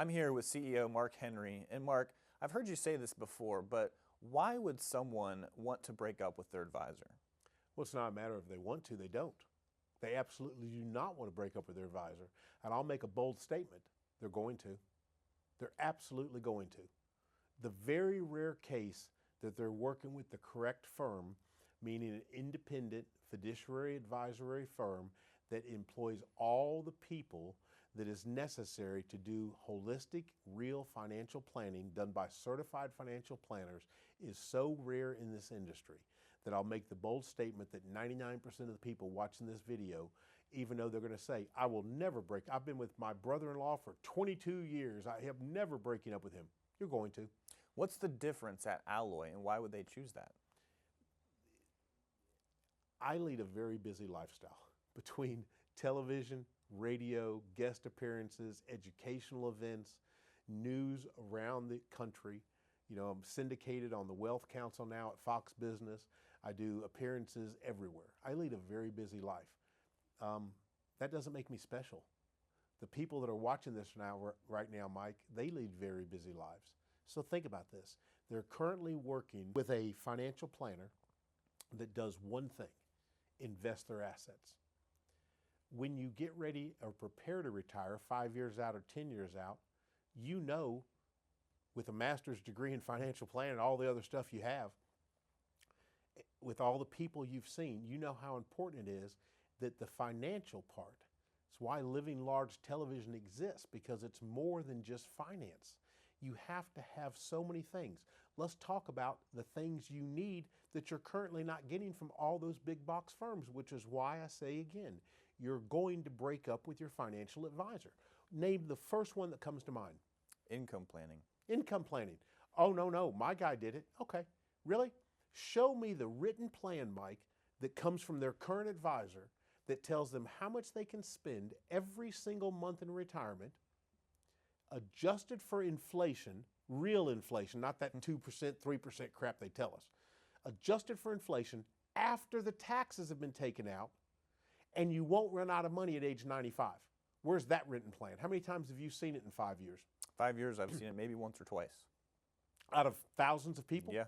I'm here with CEO Mark Henry. And Mark, I've heard you say this before, but why would someone want to break up with their advisor? Well, it's not a matter of they want to, they don't. They absolutely do not want to break up with their advisor. And I'll make a bold statement. They're going to. They're absolutely going to. The very rare case that they're working with the correct firm, meaning an independent fiduciary advisory firm that employs all the people that is necessary to do holistic, real financial planning done by certified financial planners, is so rare in this industry that I'll make the bold statement that 99% of the people watching this video, even though they're going to say, I will never break, I've been with my brother-in-law for 22 years, I have never breaking up with him. You're going to. What's the difference at Alloy and why would they choose that? I lead a very busy lifestyle between television, radio, guest appearances, educational events, news around the country. You know, I'm syndicated on the Wealth Council now at Fox Business. I do appearances everywhere. I lead a very busy life. That doesn't make me special. The people that are watching this right now, Mike, they lead very busy lives. So think about this. They're currently working with a financial planner that does one thing: invest their assets. When you get ready or prepare to retire 5 years out or 10 years out, you know, with a master's degree in financial planning and all the other stuff you have, with all the people you've seen, you know how important it is that the financial part. It's why Living Large Television exists, because it's more than just finance. You have to have so many things. Let's talk about the things you need that you're currently not getting from all those big box firms, which is why I say again, you're going to break up with your financial advisor. Name the first one that comes to mind. Income planning. Income planning. Oh, no, my guy did it. Okay, really? Show me the written plan, Mike, that comes from their current advisor that tells them how much they can spend every single month in retirement, adjusted for inflation, real inflation, not that 2%, 3% crap they tell us. Adjusted for inflation after the taxes have been taken out, and you won't run out of money at age 95. Where's that written plan? How many times have you seen it in 5 years? 5 years, I've seen it maybe once or twice. Out of thousands of people? Yeah.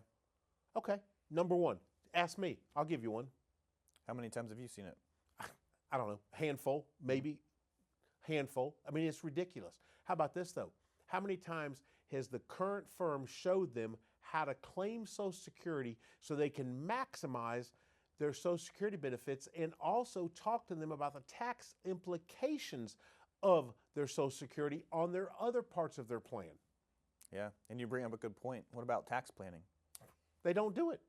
Okay, number one, ask me, I'll give you one. How many times have you seen it? I don't know, handful, maybe. Handful. I mean, it's ridiculous. How about this though? How many times has the current firm showed them how to claim Social Security so they can maximize their Social Security benefits, and also talk to them about the tax implications of their Social Security on their other parts of their plan? Yeah, and you bring up a good point. What about tax planning? They don't do it.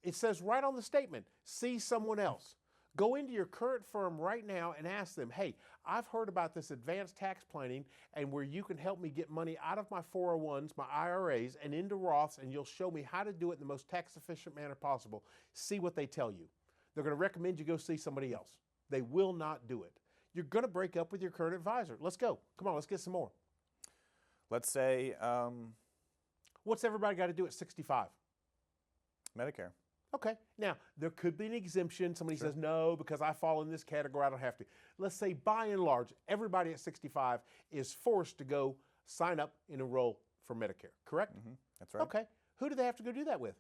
It says right on the statement, see someone else. Go into your current firm right now and ask them, hey, I've heard about this advanced tax planning and where you can help me get money out of my 401s, my IRAs, and into Roths, and you'll show me how to do it in the most tax efficient manner possible. See what they tell you. They're going to recommend you go see somebody else. They will not do it. You're going to break up with your current advisor. Let's go. Come on, let's get some more. Let's say What's everybody got to do at 65? Medicare. Okay, now there could be an exemption. Somebody says, no, because I fall in this category, I don't have to. Let's say by and large, everybody at 65 is forced to go sign up and enroll for Medicare, correct? Mm-hmm. That's right. Okay, who do they have to go do that with?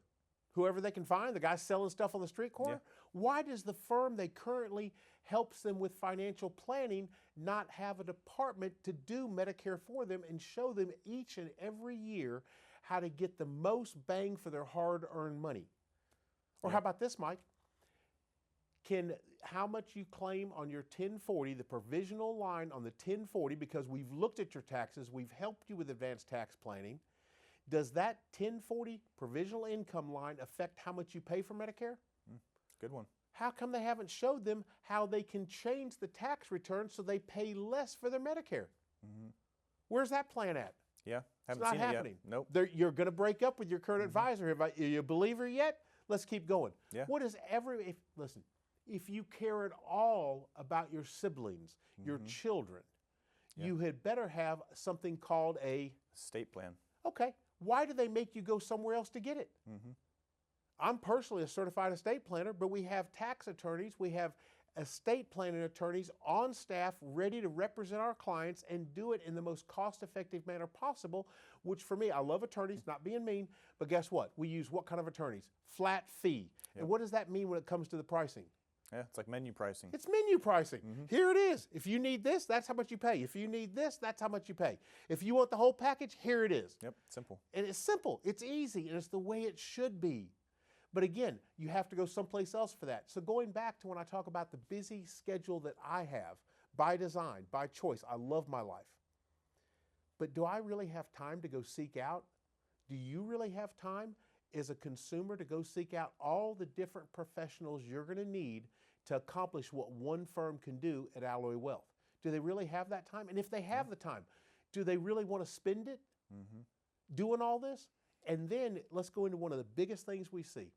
Whoever they can find, the guy selling stuff on the street corner? Yeah. Why does the firm they currently helps them with financial planning not have a department to do Medicare for them and show them each and every year how to get the most bang for their hard-earned money? Or how about this, Mike? How much you claim on your 1040, the provisional line on the 1040, because we've looked at your taxes, we've helped you with advanced tax planning. Does that 1040 provisional income line affect how much you pay for Medicare? Good one. How come they haven't showed them how they can change the tax return so they pay less for their Medicare? Where's that plan at? Yeah, It's haven't not seen happening. it yet. Nope. You're going to break up with your current advisor. Are you a believer yet? Let's keep going. Yeah. Listen, if you care at all about your siblings, your children, you had better have something called a estate plan. Okay, why do they make you go somewhere else to get it? I'm personally a certified estate planner, but we have tax attorneys, we have estate planning attorneys on staff ready to represent our clients and do it in the most cost-effective manner possible, which for me, I love attorneys, not being mean, but guess what? We use what kind of attorneys? Flat fee. Yep. And what does that mean when it comes to the pricing? Yeah, it's like menu pricing. It's menu pricing. Here it is. If you need this, that's how much you pay. If you need this, that's how much you pay. If you want the whole package, here it is. Yep, simple. And it's simple, it's easy, and it's the way it should be. But again, you have to go someplace else for that. So going back to when I talk about the busy schedule that I have, by design, by choice, I love my life. But do I really have time to go seek out? Do you really have time as a consumer to go seek out all the different professionals you're going to need to accomplish what one firm can do at Alloy Wealth? Do they really have that time? And if they have the time, do they really want to spend it doing all this? And then let's go into one of the biggest things we see,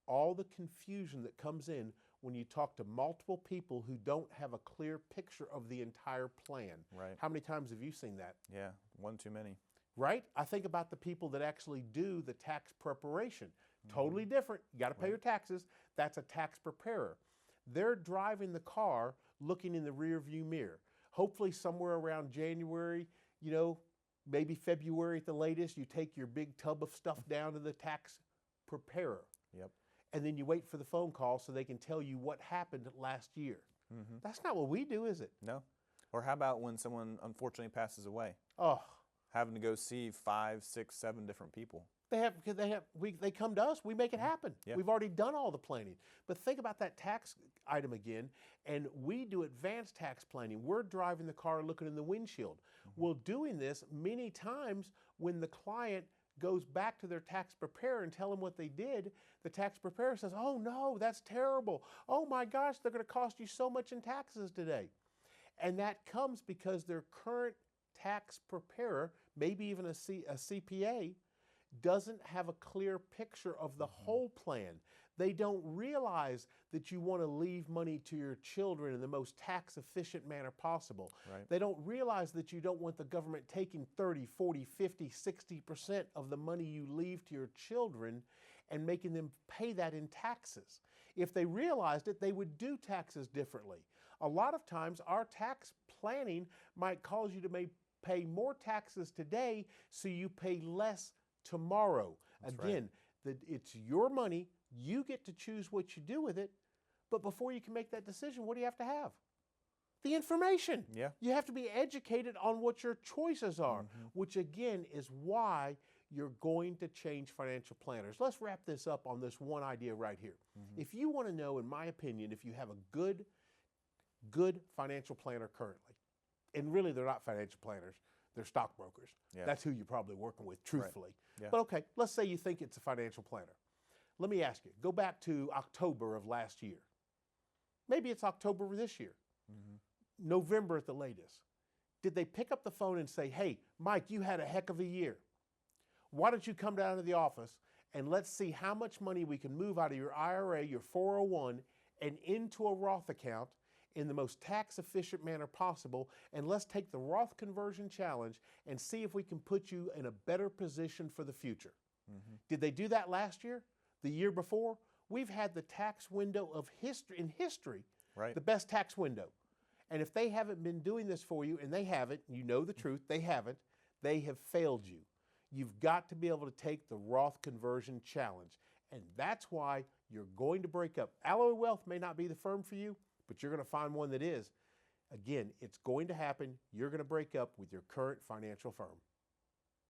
all the confusion that comes in when you talk to multiple people who don't have a clear picture of the entire plan. Right. How many times have you seen that? Yeah, one too many. Right? I think about the people that actually do the tax preparation. Totally different. You got to pay your taxes. That's a tax preparer. They're driving the car looking in the rear view mirror. Hopefully somewhere around January, maybe February at the latest, you take your big tub of stuff down to the tax preparer. Yep. And then you wait for the phone call so they can tell you what happened last year. That's not what we do, is it? No. Or how about when someone unfortunately passes away? Oh, Having to go see 5, 6, 7 different people. they come to us, we make it happen. Yeah. We've already done all the planning. But think about that tax item again, and we do advanced tax planning. We're driving the car looking in the windshield. Well, doing this many times when the client goes back to their tax preparer and tell them what they did, the tax preparer says, oh no, that's terrible. Oh my gosh, they're going to cost you so much in taxes today. And that comes because their current tax preparer, maybe even a CPA, doesn't have a clear picture of the whole plan. They don't realize that you want to leave money to your children in the most tax efficient manner possible. Right. They don't realize that you don't want the government taking 30, 40, 50, 60% of the money you leave to your children and making them pay that in taxes. If they realized it, they would do taxes differently. A lot of times our tax planning might cause you to pay more taxes today so you pay less tomorrow. That's Again, it's your money. You get to choose what you do with it. But before you can make that decision, what do you have to have? The information. Yeah. You have to be educated on what your choices are, which again is why you're going to change financial planners. Let's wrap this up on this one idea right here. If you want to know, in my opinion, if you have a good financial planner currently, and really they're not financial planners, they're stockbrokers. Yeah. That's who you're probably working with, truthfully. Yeah. But okay, let's say you think it's a financial planner. Let me ask you, go back to October of last year. Maybe it's October of this year, November at the latest. Did they pick up the phone and say, hey, Mike, you had a heck of a year. Why don't you come down to the office and let's see how much money we can move out of your IRA, your 401, and into a Roth account in the most tax efficient manner possible, and let's take the Roth conversion challenge and see if we can put you in a better position for the future. Did they do that last year? The year before? We've had the tax window of history, Right. the best tax window. And if they haven't been doing this for you, and they haven't, you know the truth, they haven't, they have failed you. You've got to be able to take the Roth conversion challenge. And that's why you're going to break up. Alloy Wealth may not be the firm for you, but you're going to find one that is. Again, it's going to happen. You're going to break up with your current financial firm.